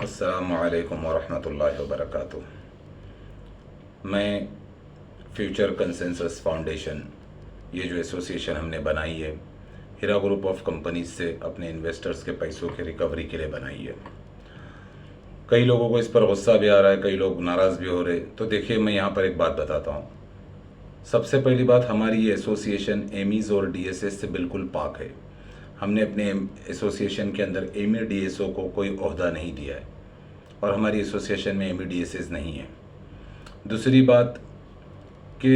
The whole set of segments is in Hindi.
अस्सलामुअलैकुम वरहमतुल्लाहि वबरकातुह। मैं फ्यूचर कंसेंसस फाउंडेशन, ये जो एसोसिएशन हमने बनाई है, हीरा ग्रुप ऑफ कंपनीज से अपने इन्वेस्टर्स के पैसों की रिकवरी के लिए बनाई है। कई लोगों को इस पर गुस्सा भी आ रहा है, कई लोग नाराज़ भी हो रहे। तो देखिए, मैं यहाँ पर एक बात बताता हूँ। सबसे पहली बात, हमारी ये एसोसिएशन एमीज़ और डीएसएस से बिल्कुल पाक है। हमने अपने एसोसिएशन के अंदर एमी डीएसओ को कोई ओहदा नहीं दिया है और हमारी एसोसिएशन में एमी डीएसएस नहीं है। दूसरी बात कि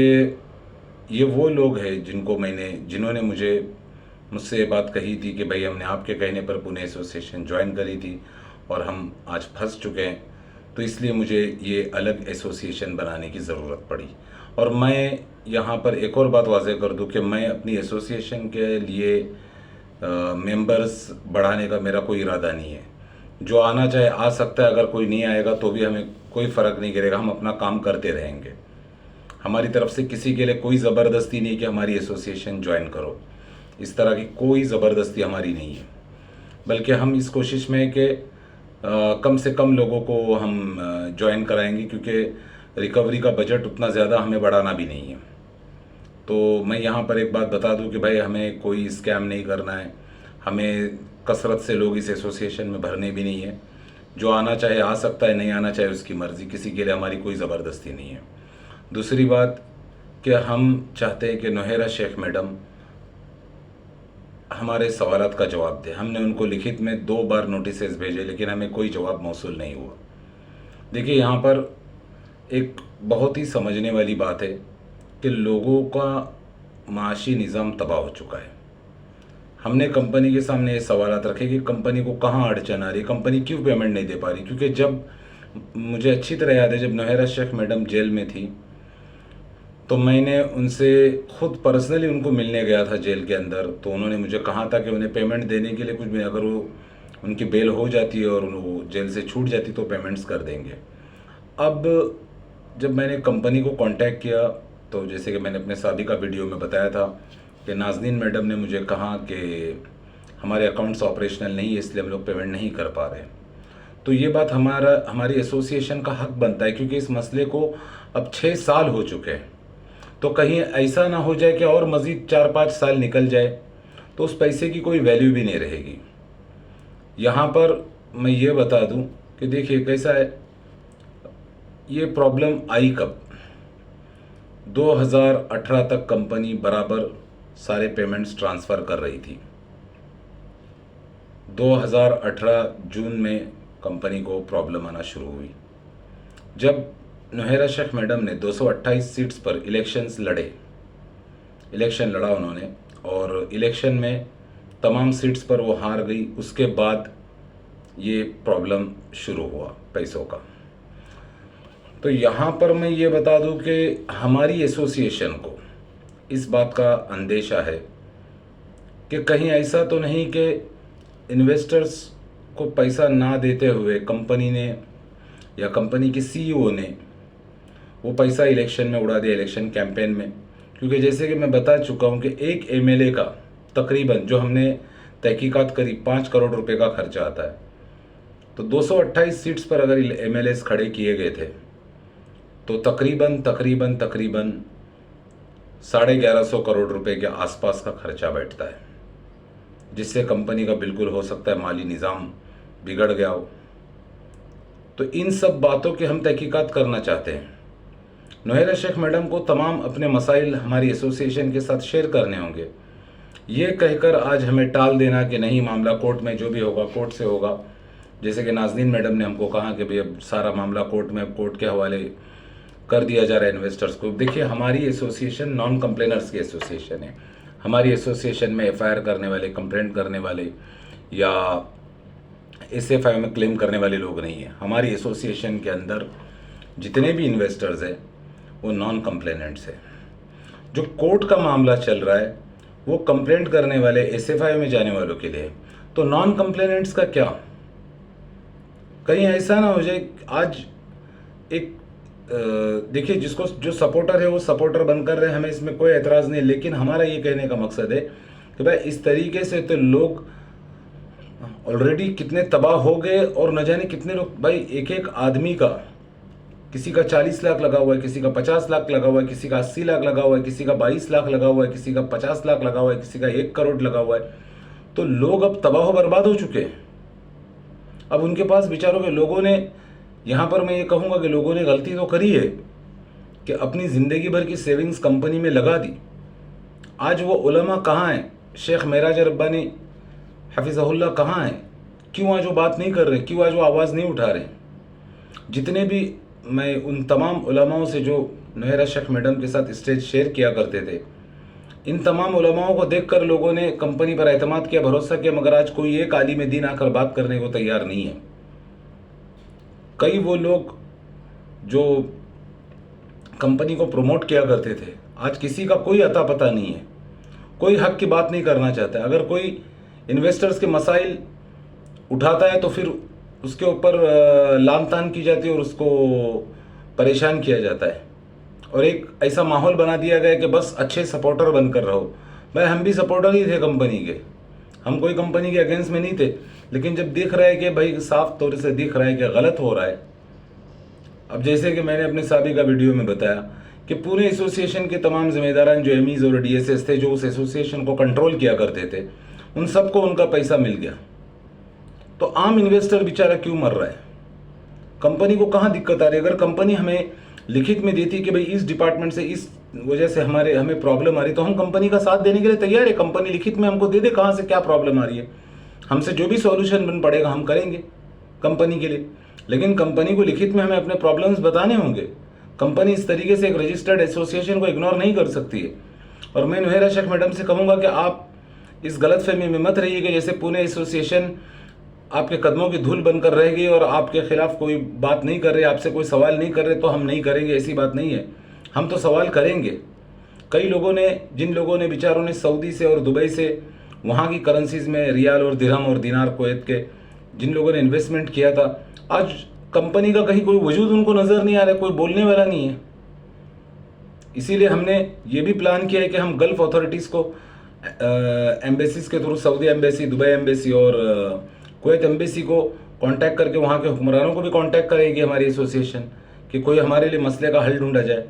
ये वो लोग हैं जिन्होंने मुझसे ये बात कही थी कि भाई हमने आपके कहने पर पुणे एसोसिएशन ज्वाइन करी थी और हम आज फंस चुके हैं, तो इसलिए मुझे ये अलग एसोसिएशन बनाने की ज़रूरत पड़ी। और मैं यहाँ पर एक और बात वाज़ेह कर दूँ कि मैं अपनी एसोसिएशन के लिए मेंबर्स बढ़ाने का मेरा कोई इरादा नहीं है। जो आना चाहे आ सकता है, अगर कोई नहीं आएगा तो भी हमें कोई फ़र्क नहीं करेगा, हम अपना काम करते रहेंगे। हमारी तरफ से किसी के लिए कोई ज़बरदस्ती नहीं कि हमारी एसोसिएशन ज्वाइन करो, इस तरह की कोई ज़बरदस्ती हमारी नहीं है। बल्कि हम इस कोशिश में कि कम से कम लोगों को हम ज्वाइन कराएंगे, क्योंकि रिकवरी का बजट उतना ज़्यादा हमें बढ़ाना भी नहीं है। तो मैं यहाँ पर एक बात बता दूँ कि भाई हमें कोई स्कैम नहीं करना है, हमें कसरत से लोग इस एसोसिएशन में भरने भी नहीं है। जो आना चाहे आ सकता है, नहीं आना चाहे उसकी मर्ज़ी, किसी के लिए हमारी कोई ज़बरदस्ती नहीं है। दूसरी बात कि हम चाहते हैं कि नोहेरा शेख मैडम हमारे सवालात का जवाब दें। हमने उनको लिखित में 2 बार नोटिसेस भेजे, लेकिन हमें कोई जवाब मौसूल नहीं हुआ। देखिए, यहाँ पर एक बहुत ही समझने वाली बात है कि लोगों का माशी निज़ाम तबाह हो चुका है। हमने कंपनी के सामने ये सवालात रखे कि कंपनी को कहाँ अड़चन आ रही, कंपनी क्यों पेमेंट नहीं दे पा रही। क्योंकि जब मुझे अच्छी तरह याद है, जब नोहेरा शेख मैडम जेल में थी तो मैंने उनसे खुद पर्सनली उनको मिलने गया था जेल के अंदर। तो उन्होंने मुझे कहा था कि उन्हें पेमेंट देने के लिए कुछ भी, अगर वो उनकी बेल हो जाती है और वो जेल से छूट जाती तो पेमेंट्स कर देंगे। अब जब मैंने कंपनी को कांटेक्ट किया तो जैसे कि मैंने अपने साबिका वीडियो में बताया था कि नाज़नीन मैडम ने मुझे कहा कि हमारे अकाउंट्स ऑपरेशनल नहीं है, इसलिए हम लोग पेमेंट नहीं कर पा रहे। तो ये बात हमारी एसोसिएशन का हक बनता है, क्योंकि इस मसले को अब 6 साल हो चुके हैं। तो कहीं ऐसा ना हो जाए कि और मज़ीद 4-5 साल निकल जाए तो उस पैसे की कोई वैल्यू भी नहीं रहेगी। यहाँ पर मैं ये बता दूँ कि देखिए कैसा है, ये प्रॉब्लम आई कब? 2018 तक कंपनी बराबर सारे पेमेंट्स ट्रांसफ़र कर रही थी। 2018 जून में कंपनी को प्रॉब्लम आना शुरू हुई जब नोहेरा शेख मैडम ने 228 सीट्स पर इलेक्शन लड़ा उन्होंने, और इलेक्शन में तमाम सीट्स पर वो हार गई। उसके बाद ये प्रॉब्लम शुरू हुआ पैसों का। तो यहाँ पर मैं ये बता दूँ कि हमारी एसोसिएशन को इस बात का अंदेशा है कि कहीं ऐसा तो नहीं कि इन्वेस्टर्स को पैसा ना देते हुए कंपनी ने या कंपनी के सीईओ ने वो पैसा इलेक्शन में उड़ा दिया, इलेक्शन कैंपेन में। क्योंकि जैसे कि मैं बता चुका हूँ कि एक एमएलए का तकरीबन, जो हमने तहकीकात करी, 5 करोड़ रुपए का खर्चा आता है। तो 228 सीट्स पर अगर एमएलएस खड़े किए गए थे तो तकरीबन 1150 करोड़ रुपए के आसपास का खर्चा बैठता है, जिससे कंपनी का बिल्कुल हो सकता है माली निज़ाम बिगड़ गया हो। तो इन सब बातों की हम तहकीकात करना चाहते हैं। नोहेरा शेख मैडम को तमाम अपने मसाइल हमारी एसोसिएशन के साथ शेयर करने होंगे। ये कहकर आज हमें टाल देना कि नहीं, मामला कोर्ट में, जो भी होगा कोर्ट से होगा। जैसे कि नाज़नीन मैडम ने हमको कहा कि भाई अब सारा मामला कोर्ट में, कोर्ट के हवाले कर दिया जा रहा है इन्वेस्टर्स को। देखिए, हमारी एसोसिएशन नॉन कंप्लेनर्स की एसोसिएशन है। हमारी एसोसिएशन में एफआईआर करने वाले, कंप्लेंट करने वाले या एसएफआई में क्लेम करने वाले लोग नहीं हैं। हमारी एसोसिएशन के अंदर जितने भी इन्वेस्टर्स हैं वो नॉन कंप्लेनेंट्स है। जो कोर्ट का मामला चल रहा है वो कंप्लेंट करने वाले, एसएफआई में जाने वालों के लिए। तो नॉन कंप्लेनेंट्स का क्या? कहीं ऐसा ना हो जाए आज एक देखिए, जो सपोर्टर है वो सपोर्टर बनकर रहे, हमें इसमें कोई एतराज़ नहीं। लेकिन हमारा ये कहने का मकसद है कि भाई इस तरीके से तो लोग ऑलरेडी कितने तबाह हो गए और न जाने कितने लोग। भाई एक एक आदमी का, किसी का 40 लाख लगा हुआ है, किसी का 50 लाख लगा हुआ है, किसी का 80 लाख लगा हुआ है, किसी का 22 लाख लगा हुआ है, किसी का 50 लाख लगा हुआ है, किसी का 1 करोड़ लगा हुआ है। तो लोग अब तबाह बर्बाद हो चुके हैं। अब उनके पास बेचारों के लोगों ने, यहाँ पर मैं ये कहूँगा कि लोगों ने गलती तो करी है कि अपनी ज़िंदगी भर की सेविंग्स कंपनी में लगा दी। आज वो उलमा कहाँ हैं? शेख मेराज रब्बानी हफिज़हुल्लाह कहाँ हैं? क्यों आज वो बात नहीं कर रहे? क्यों आज वो आवाज़ नहीं उठा रहे? जितने भी मैं उन तमाम उलमाओं से जो नोहेरा शेख मैडम के साथ स्टेज शेयर किया करते थे, इन तमाम उलमाओं को देखकर लोगों ने कंपनी पर एतमाद किया, भरोसा किया, मगर आज कोई एक आलिम दीन आकर बात करने को तैयार नहीं है। कई वो लोग जो कंपनी को प्रमोट किया करते थे, आज किसी का कोई अता पता नहीं है, कोई हक की बात नहीं करना चाहता है। अगर कोई इन्वेस्टर्स के मसाइल उठाता है तो फिर उसके ऊपर लान तान की जाती है और उसको परेशान किया जाता है, और एक ऐसा माहौल बना दिया गया कि बस अच्छे सपोर्टर बनकर रहो। भाई हम भी सपोर्टर ही थे कंपनी के, हम कोई कंपनी के अगेंस्ट में नहीं थे, लेकिन जब दिख रहा है कि भाई साफ तौर से दिख रहा है कि गलत हो रहा है। अब जैसे कि मैंने अपने साबिका वीडियो में बताया कि पूरे एसोसिएशन के तमाम जिम्मेदारान जो एमईज और डीएसएस थे, जो उस एसोसिएशन को कंट्रोल किया करते थे, उन सबको उनका पैसा मिल गया। तो आम इन्वेस्टर बेचारा क्यों मर रहा है? कंपनी को कहाँ दिक्कत आ रही है? अगर कंपनी हमें लिखित में देती कि भाई इस डिपार्टमेंट से इस वजह से हमें प्रॉब्लम आ रही है, तो हम कंपनी का साथ देने के लिए तैयार है। कंपनी लिखित में हमको दे दे कहाँ से क्या प्रॉब्लम आ रही है, हमसे जो भी सॉल्यूशन बन पड़ेगा हम करेंगे कंपनी के लिए। लेकिन कंपनी को लिखित में हमें अपने प्रॉब्लम्स बताने होंगे। कंपनी इस तरीके से एक रजिस्टर्ड एसोसिएशन को इग्नोर नहीं कर सकती है। और मैं नोहेरा शेख मैडम से कहूँगा कि आप इस गलतफहमी में मत रहिए कि जैसे पुणे एसोसिएशन आपके कदमों की धूल बनकर रह गई और आपके खिलाफ कोई बात नहीं कर रहे, आपसे कोई सवाल नहीं कर रहे तो हम नहीं करेंगे। ऐसी बात नहीं है, हम तो सवाल करेंगे। कई लोगों ने, जिन लोगों ने बेचारों ने सऊदी से और दुबई से वहाँ की करेंसीज में रियाल और दिरहम और दिनार कुवैत के जिन लोगों ने इन्वेस्टमेंट किया था, आज कंपनी का कहीं कोई वजूद उनको नज़र नहीं आ रहा है, कोई बोलने वाला नहीं है। इसीलिए हमने ये भी प्लान किया है कि हम गल्फ़ अथॉरिटीज़ को एम्बेसीज के through, Saudi embassy, Dubai embassy और कुवैत एम्बेसी को कांटेक्ट करके वहाँ के हुक्मरानों को भी कांटेक्ट करेगी हमारी एसोसिएशन, कि कोई हमारे लिए मसले का हल ढूंढा जाए।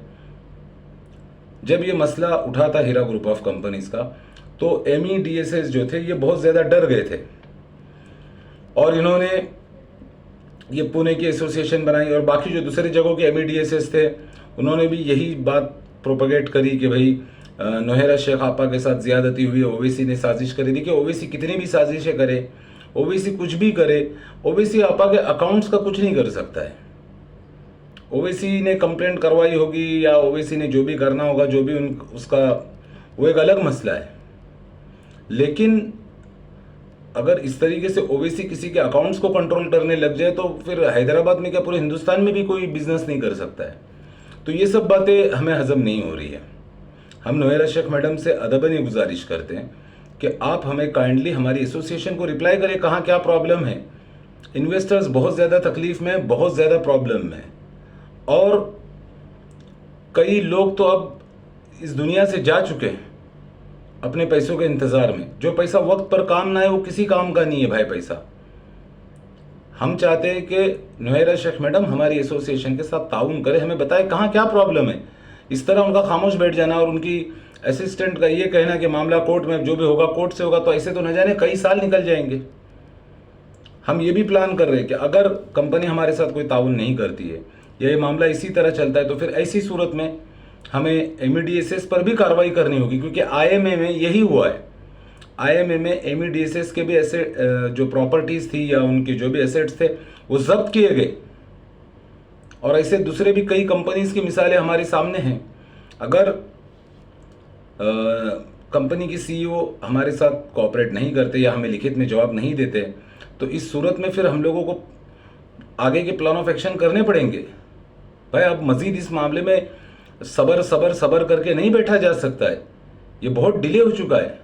जब ये मसला उठा था हीरा ग्रुप ऑफ कंपनीज का, तो एमईडीएसएस जो थे ये बहुत ज़्यादा डर गए थे और इन्होंने ये पुणे की एसोसिएशन बनाई। और बाकी जो दूसरी जगहों के एमईडीएसएस थे उन्होंने भी यही बात प्रोपगेट करी कि भाई नोहेरा शेख आपा के साथ ज़्यादती हुई है, ओवैसी ने साजिश करी थी। कि ओवैसी कितनी भी साजिशें करे, ओवैसी कुछ भी करे, ओवैसी आपा के अकाउंट्स का कुछ नहीं कर सकता है। ओवैसी ने कंप्लेंट करवाई होगी या ओवैसी ने जो भी करना होगा, जो भी उसका, वो एक अलग मसला है। लेकिन अगर इस तरीके से ओवैसी किसी के अकाउंट्स को कंट्रोल करने लग जाए तो फिर हैदराबाद में क्या पूरे हिंदुस्तान में भी कोई बिजनेस नहीं कर सकता है। तो ये सब बातें हमें हजम नहीं हो रही है। हम नोहेरा शेख मैडम से अदबन ही गुजारिश करते हैं कि आप हमें काइंडली हमारी एसोसिएशन को रिप्लाई करें, कहाँ क्या प्रॉब्लम है। इन्वेस्टर्स बहुत ज़्यादा तकलीफ में, बहुत ज़्यादा प्रॉब्लम में, और कई लोग तो अब इस दुनिया से जा चुके हैं अपने पैसों के इंतज़ार में। जो पैसा वक्त पर काम ना है वो किसी काम का नहीं है भाई पैसा। हम चाहते हैं कि नोहेरा शेख मैडम हमारी एसोसिएशन के साथ ताउन करें, हमें बताए कहाँ क्या प्रॉब्लम है। इस तरह उनका खामोश बैठ जाना और उनकी असिस्टेंट का ये कहना कि मामला कोर्ट में, जो भी होगा कोर्ट से होगा, तो ऐसे तो न जाने कई साल निकल जाएंगे। हम ये भी प्लान कर रहे हैं कि अगर कंपनी हमारे साथ कोई ताउन नहीं करती है या ये मामला इसी तरह चलता है तो फिर ऐसी सूरत में हमें एमईडीएसएस पर भी कार्रवाई करनी होगी, क्योंकि आईएमए में यही हुआ है। आईएमए में एमईडीएसएस के भी एसेट, जो प्रॉपर्टीज़ थी या उनके जो भी एसेट्स थे वो जब्त किए गए। और ऐसे दूसरे भी कई कंपनीज की मिसालें हमारे सामने हैं। अगर कंपनी की सीईओ हमारे साथ कोऑपरेट नहीं करते या हमें लिखित में जवाब नहीं देते, तो इस सूरत में फिर हम लोगों को आगे के प्लान ऑफ एक्शन करने पड़ेंगे। भाई अब मज़ीद इस मामले में सबर करके नहीं बैठा जा सकता है, ये बहुत डिले हो चुका है।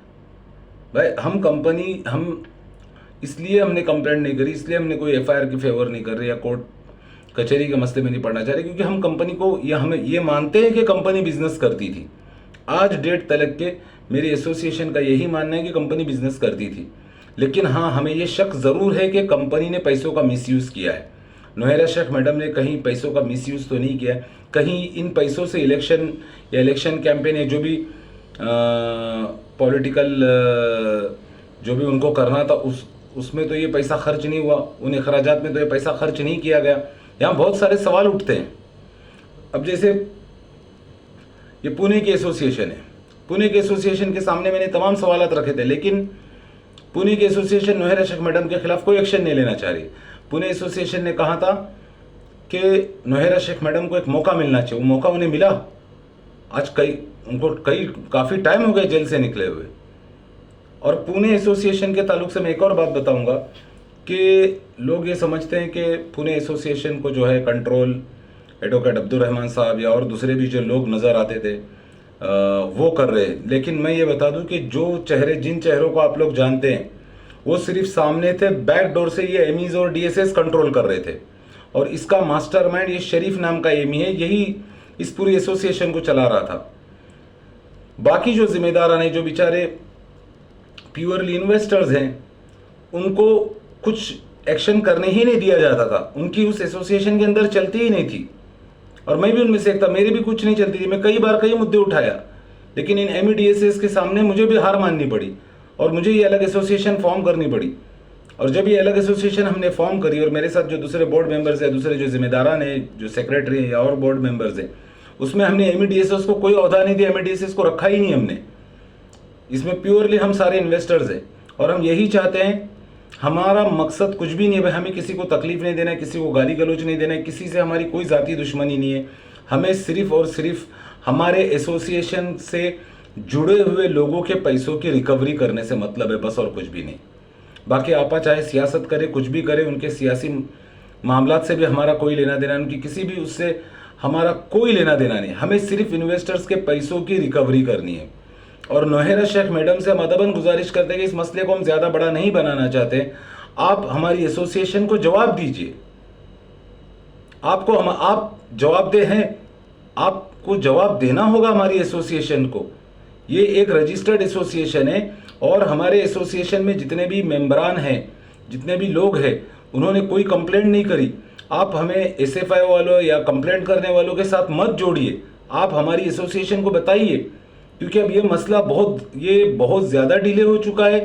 भाई हम इसलिए हमने कंप्लेंट नहीं करी, इसलिए हमने कोई एफआईआर की फेवर नहीं कर रहे या कोर्ट कचहरी के मसले में नहीं पड़ना चाह रहे, क्योंकि हम कंपनी को या हमें ये मानते हैं कि कंपनी बिजनेस करती थी। आज डेट तलक के मेरी एसोसिएशन का यही मानना है कि कंपनी बिजनेस करती थी, लेकिन हाँ, हमें ये शक ज़रूर है कि कंपनी ने पैसों का मिसयूज़ किया है। नोहेरा शेख मैडम ने कहीं पैसों का मिसयूज़ तो नहीं किया है, कहीं इन पैसों से इलेक्शन या इलेक्शन कैंपेन या जो भी पॉलिटिकल जो भी उनको करना था उसमें तो ये पैसा खर्च नहीं हुआ, उन अखराजात में तो ये पैसा खर्च नहीं किया गया। यहाँ बहुत सारे सवाल उठते हैं। अब जैसे ये पुणे की एसोसिएशन है, पुणे के एसोसिएशन के सामने मैंने तमाम सवालात रखे थे, लेकिन पुणे की एसोसिएशन नोहेरा शेख मैडम के खिलाफ कोई एक्शन नहीं लेना चाह रही। पुणे एसोसिएशन ने कहा था कि नोहेरा शेख मैडम को एक मौका मिलना चाहिए, वो मौका उन्हें मिला। आज उनको काफ़ी टाइम हो गया जेल से निकले हुए। और पुणे एसोसिएशन के ताल्लुक से मैं एक और बात बताऊंगा कि लोग ये समझते हैं कि पुणे एसोसिएशन को जो है कंट्रोल एडवोकेट अब्दुल रहमान साहब या और दूसरे भी जो लोग नज़र आते थे वो कर रहे हैं। लेकिन मैं ये बता दूं कि जिन चेहरों को आप लोग जानते हैं वो सिर्फ सामने थे, बैक डोर से ये एमीज और डीएसएस कंट्रोल कर रहे थे। और इसका मास्टरमाइंड ये शरीफ नाम का एमी है, यही इस पूरी एसोसिएशन को चला रहा था। बाकी जो जिम्मेदार हैं, जो बेचारे प्योरली इन्वेस्टर्स हैं, उनको कुछ एक्शन करने ही नहीं दिया जाता था। उनकी उस एसोसिएशन के अंदर चलती ही नहीं थी, और मैं भी उनमें से एक था, मेरी भी कुछ नहीं चलती थी। मैं कई बार कई मुद्दे उठाया, लेकिन इन एमईडीएसएस के सामने मुझे भी हार माननी पड़ी और मुझे ये अलग एसोसिएशन फॉर्म करनी पड़ी। और जब ये अलग एसोसिएशन हमने फॉर्म करी और मेरे साथ जो दूसरे बोर्ड मेंबर्स हैं, दूसरे जो जिम्मेदारान हैं, जो सेक्रेटरी हैं या और बोर्ड मेंबर्स हैं, उसमें हमने एमईडीएसएस को कोई ओहदा नहीं दिया, एमईडीएसएस को रखा ही नहीं हमने। इसमें प्योरली हम सारे इन्वेस्टर्स हैं और हम यही चाहते हैं। हमारा मकसद कुछ भी नहीं है भाई, हमें किसी को तकलीफ नहीं देना है, किसी को गाली गलौज नहीं देना है, किसी से हमारी कोई ज़ाती दुश्मनी नहीं है। हमें सिर्फ और सिर्फ हमारे एसोसिएशन से जुड़े हुए लोगों के पैसों की रिकवरी करने से मतलब है, बस और कुछ भी नहीं। बाकी आपा चाहे सियासत करे, कुछ भी करे, उनके सियासी मामलात से भी हमारा कोई लेना देना, उनकी किसी भी उससे हमारा कोई लेना देना नहीं। हमें सिर्फ इन्वेस्टर्स के पैसों की रिकवरी करनी है। और नोहेरा शेख मैडम से हम अदबन गुजारिश करते हैं कि इस मसले को हम ज़्यादा बड़ा नहीं बनाना चाहते। आप हमारी एसोसिएशन को जवाब दीजिए। आप जवाबदेह हैं, आपको जवाब देना होगा हमारी एसोसिएशन को। ये एक रजिस्टर्ड एसोसिएशन है और हमारे एसोसिएशन में जितने भी मेंबरान हैं, जितने भी लोग हैं, उन्होंने कोई कंप्लेंट नहीं करी। आप हमें एसएफआई वालों या कंप्लेंट करने वालों के साथ मत जोड़िए, आप हमारी एसोसिएशन को बताइए, क्योंकि अब ये मसला बहुत ज़्यादा डिले हो चुका है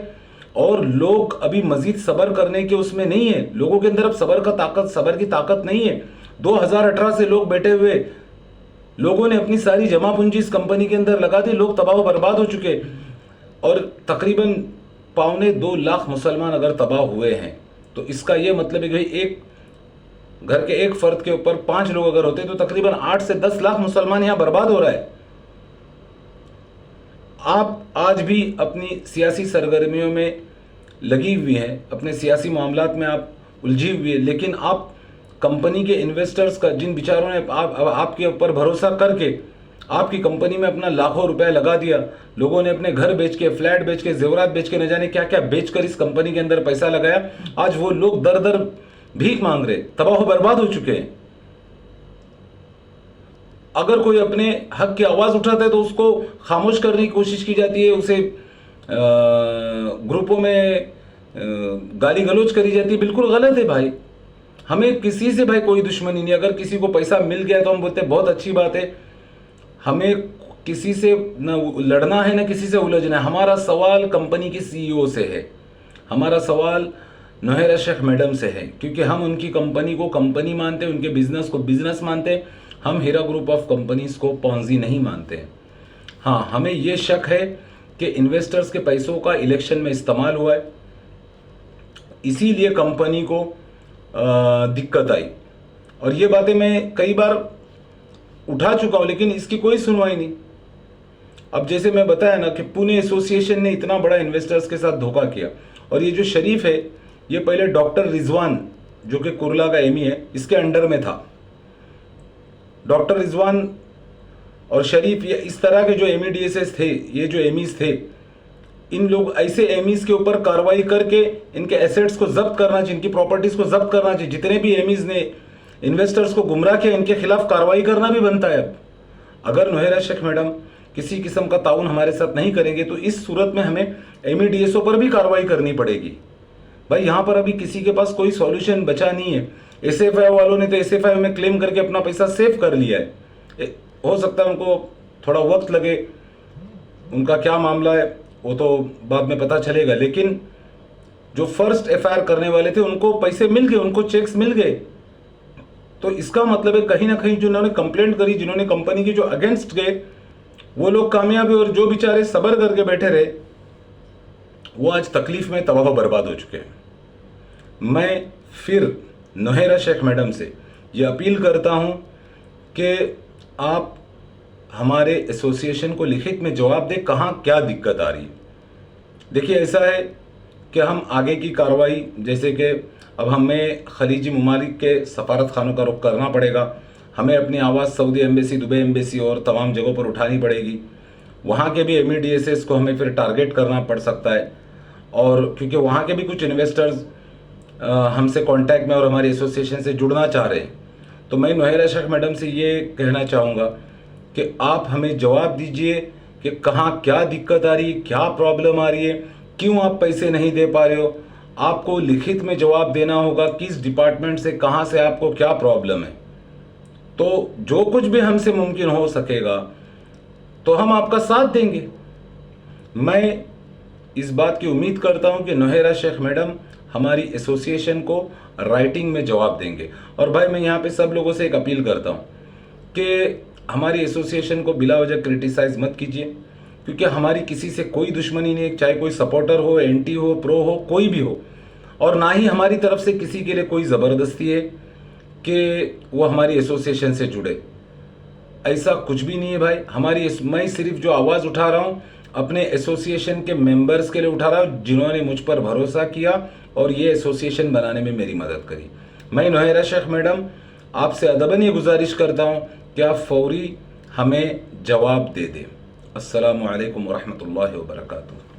और लोग अभी मजीद सब्र करने के उसमें नहीं है। लोगों के अंदर अब सब्र की ताकत नहीं है। 2018 से लोग बैठे हुए, लोगों ने अपनी सारी जमा पूंजी इस कंपनी के अंदर लगा दी, लोग तबाह बर्बाद हो चुके और तकरीबन 2.25 लाख मुसलमान अगर तबाह हुए हैं तो इसका ये मतलब है कि एक घर के एक फर्द के ऊपर 5 लोग अगर होते तो तकरीबन 8 से 10 लाख मुसलमान यहां बर्बाद हो रहा है। आप आज भी अपनी सियासी सरगर्मियों में लगी हुई हैं, अपने सियासी मामलात में आप उलझी हुई है, लेकिन आप कंपनी के इन्वेस्टर्स का, जिन बेचारों ने आपके ऊपर भरोसा करके आपकी कंपनी में अपना लाखों रुपए लगा दिया, लोगों ने अपने घर बेच के, फ्लैट बेच के, जेवरात बेच के, न जाने क्या क्या बेचकर इस कंपनी के अंदर पैसा लगाया, आज वो लोग दर दर भीख मांग रहे, तबाह बर्बाद हो चुके हैं। अगर कोई अपने हक की आवाज़ उठाता है तो उसको खामोश करने की कोशिश की जाती है, उसे ग्रुपों में गाली गलौज करी जाती है। बिल्कुल गलत है भाई। हमें किसी से भाई कोई दुश्मनी नहीं। अगर किसी को पैसा मिल गया तो हम बोलते हैं बहुत अच्छी बात है। हमें किसी से न लड़ना है, न किसी से उलझना है। हमारा सवाल कंपनी की सीईओ से है, हमारा सवाल नोहेरा शेख मैडम से है, क्योंकि हम उनकी कंपनी को कंपनी मानते हैं, उनके बिजनेस को बिजनेस मानते हैं। हम हीरा ग्रुप ऑफ कंपनीज को पॉन्जी नहीं मानते हैं। हाँ, हमें ये शक है कि इन्वेस्टर्स के पैसों का इलेक्शन में इस्तेमाल हुआ है, इसीलिए कंपनी को दिक्कत आई। और ये बातें मैं कई बार उठा चुका हूं, लेकिन इसकी कोई सुनवाई नहीं। अब जैसे मैं बताया ना कि पुणे एसोसिएशन ने इतना बड़ा इन्वेस्टर्स के साथ धोखा किया, और ये जो शरीफ है, ये पहले डॉक्टर रिजवान जो कि कुरला का एमी है, इसके अंडर में था। डॉक्टर रिजवान और शरीफ, ये इस तरह के जो एमईडीएसएस थे, ये जो एमीज थे, इन लोग ऐसे एमीज के ऊपर कार्रवाई करके इनके एसेट्स को जब्त करना चाहिए, इनकी प्रॉपर्टीज को जब्त करना चाहिए। जितने भी एमीज ने इन्वेस्टर्स को गुमराह किया, इनके खिलाफ कार्रवाई करना भी बनता है। अब अगर नोहेरा शेख मैडम किसी किस्म का ताउन हमारे साथ नहीं करेंगे तो इस सूरत में हमें MEDSO पर भी कार्रवाई करनी पड़ेगी। भाई यहाँ पर अभी किसी के पास कोई सॉल्यूशन बचा नहीं है। SFI वालों ने तो SFI में क्लेम करके अपना पैसा सेव कर लिया है। हो सकता है उनको थोड़ा वक्त लगे, उनका क्या मामला है वो तो बाद में पता चलेगा, लेकिन जो फर्स्ट FIR करने वाले थे उनको पैसे मिल गए, उनको चेक्स मिल गए। तो इसका मतलब है कहीं ना कहीं जिन्होंने कंप्लेंट करी, जिन्होंने कंपनी के जो अगेंस्ट गए, वो लोग कामयाब हुए, और जो बेचारे सब्र करके बैठे रहे वो आज तकलीफ में तबाह बर्बाद हो चुके हैं। मैं फिर नोहेरा शेख मैडम से ये अपील करता हूं कि आप हमारे एसोसिएशन को लिखित में जवाब दें, कहाँ क्या दिक्कत आ रही है। देखिए ऐसा है कि हम आगे की कार्रवाई, जैसे कि अब हमें खलीजी ममालिक के सफारत खानों का रुख करना पड़ेगा, हमें अपनी आवाज़ सऊदी एम्बेसी, दुबई एम्बेसी और तमाम जगहों पर उठानी पड़ेगी। वहाँ के भी MEDSS को हमें फिर टारगेट करना पड़ सकता है, और क्योंकि वहाँ के भी कुछ इन्वेस्टर्स हमसे कांटेक्ट में और हमारी एसोसिएशन से जुड़ना चाह रहे हैं। तो मैं नोहेरा शेख मैडम से ये कहना चाहूँगा कि आप हमें जवाब दीजिए कि कहाँ क्या दिक्कत आ रही है, क्या प्रॉब्लम आ रही है, क्यों आप पैसे नहीं दे पा रहे हो। आपको लिखित में जवाब देना होगा किस डिपार्टमेंट से, कहाँ से आपको क्या प्रॉब्लम है। तो जो कुछ भी हमसे मुमकिन हो सकेगा तो हम आपका साथ देंगे। मैं इस बात की उम्मीद करता हूं कि नोहेरा शेख मैडम हमारी एसोसिएशन को राइटिंग में जवाब देंगे। और भाई मैं यहाँ पे सब लोगों से एक अपील करता हूँ कि हमारी एसोसिएशन को बिला वजह क्रिटिसाइज मत कीजिए, क्योंकि हमारी किसी से कोई दुश्मनी नहीं है, चाहे कोई सपोर्टर हो, एंटी हो, प्रो हो, कोई भी हो, और ना ही हमारी तरफ से किसी के लिए कोई ज़बरदस्ती है कि वो हमारी एसोसिएशन से जुड़े। ऐसा कुछ भी नहीं है भाई। मैं सिर्फ जो आवाज़ उठा रहा हूँ अपने एसोसिएशन के मेंबर्स के लिए उठा रहा हूँ, जिन्होंने मुझ पर भरोसा किया और ये एसोसिएशन बनाने में मेरी मदद करी। मैं नोहेरा शेख मैडम आपसे अदबन ये गुजारिश करता हूँ कि आप फौरी हमें जवाब दे दें। अस्सलामु अलैकुम वरहमतुल्लाहि वबरकातुहू।